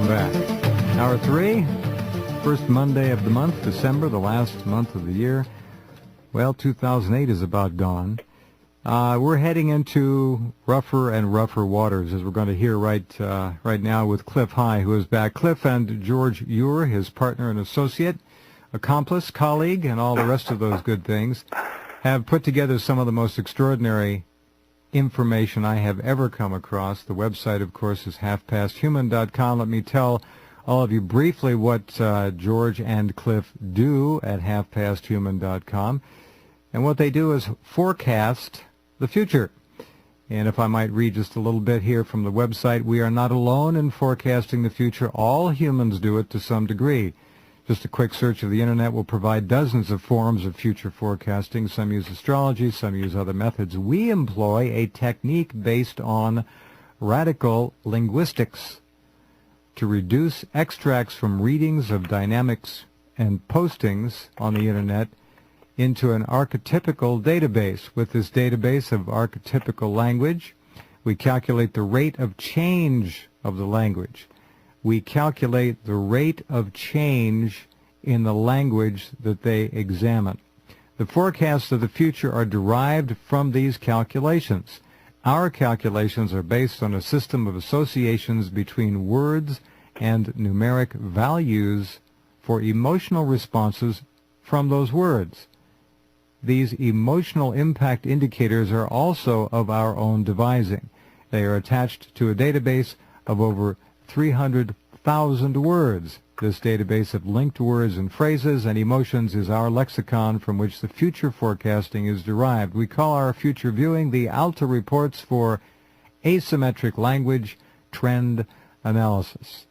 back. Hour 3, first Monday of the month, December, the last month of the year. Well, 2008 is about gone. We're heading into rougher and rougher waters, as we're going to hear right now with Clif High, who is back. Clif and George Ewer, his partner and associate, accomplice, colleague, and all the rest of those good things, have put together some of the most extraordinary information I have ever come across. The website, of course, is halfpasthuman.com. Let me tell all of you briefly what George and Clif do at halfpasthuman.com. And what they do is forecast the future. And if I might read just a little bit here from the website, we are not alone in forecasting the future. All humans do it to some degree. Just a quick search of the Internet will provide dozens of forms of future forecasting. Some use astrology, some use other methods. We employ a technique based on radical linguistics to reduce extracts from readings of dynamics and postings on the Internet into an archetypical database. With this database of archetypical language, we calculate the rate of change of the language. We calculate the rate of change in the language that they examine. The forecasts of the future are derived from these calculations. Our calculations are based on a system of associations between words and numeric values for emotional responses from those words. These emotional impact indicators are also of our own devising. They are attached to a database of over 300,000 words. This database of linked words and phrases and emotions is our lexicon from which the future forecasting is derived. We call our future viewing the ALTA reports for asymmetric language trend analysis.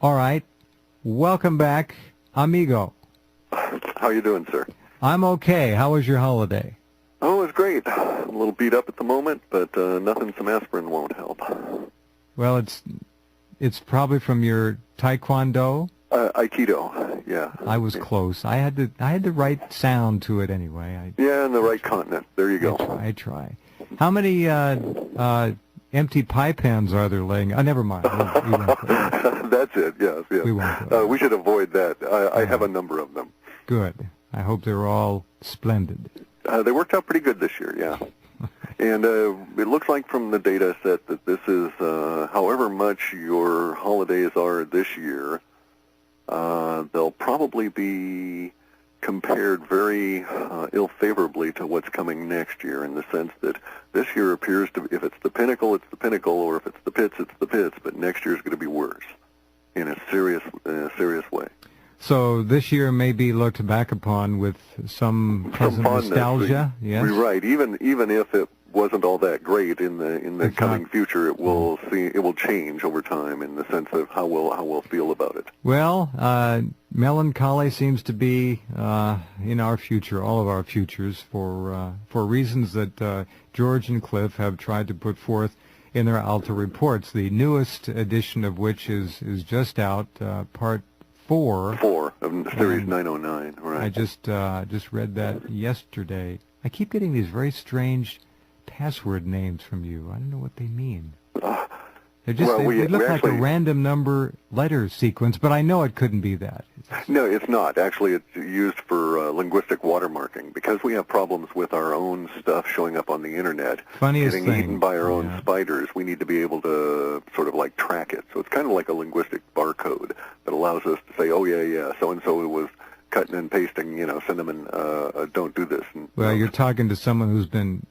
All right, welcome back, amigo. How you doing, sir? I'm okay. How was your holiday? Oh, it was great. A little beat up at the moment, but nothing some aspirin won't help. Well, it's probably from your taekwondo? Aikido, yeah. I was close. I had the right sound to it anyway. Yeah, and the right continent. There you go. I try. How many empty pie pans are there laying? Never mind. We won't go there. That's it, yes. We won't go there. We should avoid that. I have a number of them. Good. I hope they're all splendid. They worked out pretty good this year, yeah. And it looks like from the data set that this is, however much your holidays are this year, they'll probably be compared very ill-favorably to what's coming next year, in the sense that this year appears to, if it's the pinnacle, it's the pinnacle, or if it's the pits, it's the pits, but next year's going to be worse in a serious way. So this year may be looked back upon with some pleasant nostalgia. Yes, right. Even if it wasn't all that great in the coming future, it will change over time in the sense of how we'll feel about it. Well, melancholy seems to be in our future, all of our futures, for reasons that George and Clif have tried to put forth in their ALTA reports. The newest edition of which is just out, part 4 of Series 909, right. I just read that yesterday. I keep getting these very strange password names from you. I don't know what they mean. They look like a random number letter sequence, but I know it couldn't be that. No, it's not. Actually, it's used for linguistic watermarking, because we have problems with our own stuff showing up on the Internet. Funniest getting thing. Eaten by our own spiders. We need to be able to sort of like track it. So it's kind of like a linguistic barcode that allows us to say, oh, yeah, so-and-so was cutting and pasting, cinnamon, don't do this. And, well, you're talking to someone who's been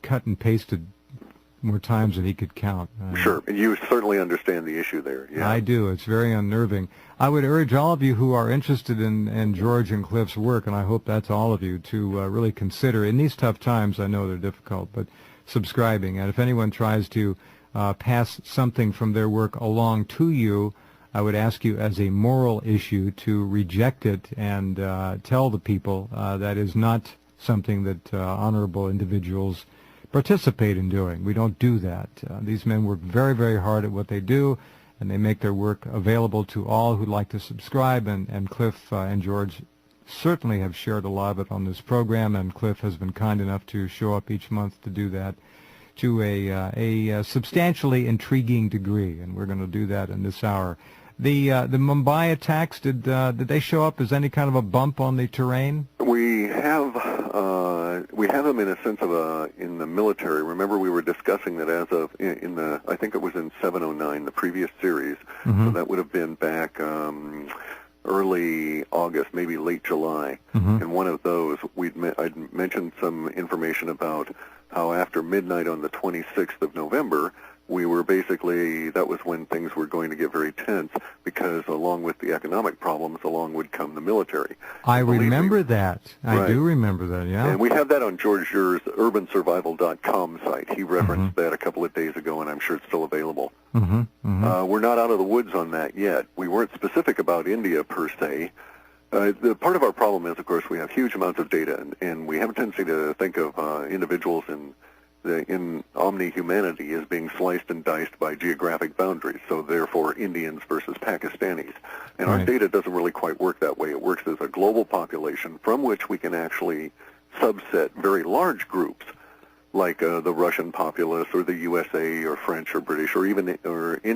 cut and pasted more times than he could count. Sure, and you certainly understand the issue there. Yeah. I do. It's very unnerving. I would urge all of you who are interested in George and Clif's work, and I hope that's all of you, to really consider, in these tough times, I know they're difficult, but subscribing. And if anyone tries to pass something from their work along to you, I would ask you as a moral issue to reject it and tell the people that is not something that honorable individuals participate in doing. We don't do that. These men work very, very hard at what they do, and they make their work available to all who'd like to subscribe, and Clif and George certainly have shared a lot of it on this program, and Clif has been kind enough to show up each month to do that to a substantially intriguing degree, and we're going to do that in this hour. The Mumbai attacks, did they show up as any kind of a bump on the terrain? We have them in a sense of in the military. Remember, we were discussing that as of in the, I think it was in 709, the previous series. Mm-hmm. So that would have been back early August, maybe late July. Mm-hmm. And one of those, I'd mentioned some information about how after midnight on the 26th of November, we were basically, that was when things were going to get very tense, because along with the economic problems, along would come the military. I remember that. I Right. do remember that, yeah. And we have that on George Jur's urbansurvival.com site. He referenced that a couple of days ago, and I'm sure it's still available. Mm-hmm. Mm-hmm. We're not out of the woods on that yet. We weren't specific about India per se. The part of our problem is, of course, we have huge amounts of data, and we have a tendency to think of individuals in omni-humanity as being sliced and diced by geographic boundaries, so therefore Indians versus Pakistanis. And our Right. data doesn't really quite work that way. It works as a global population from which we can actually subset very large groups, like the Russian populace or the USA or French or British or even or Indian.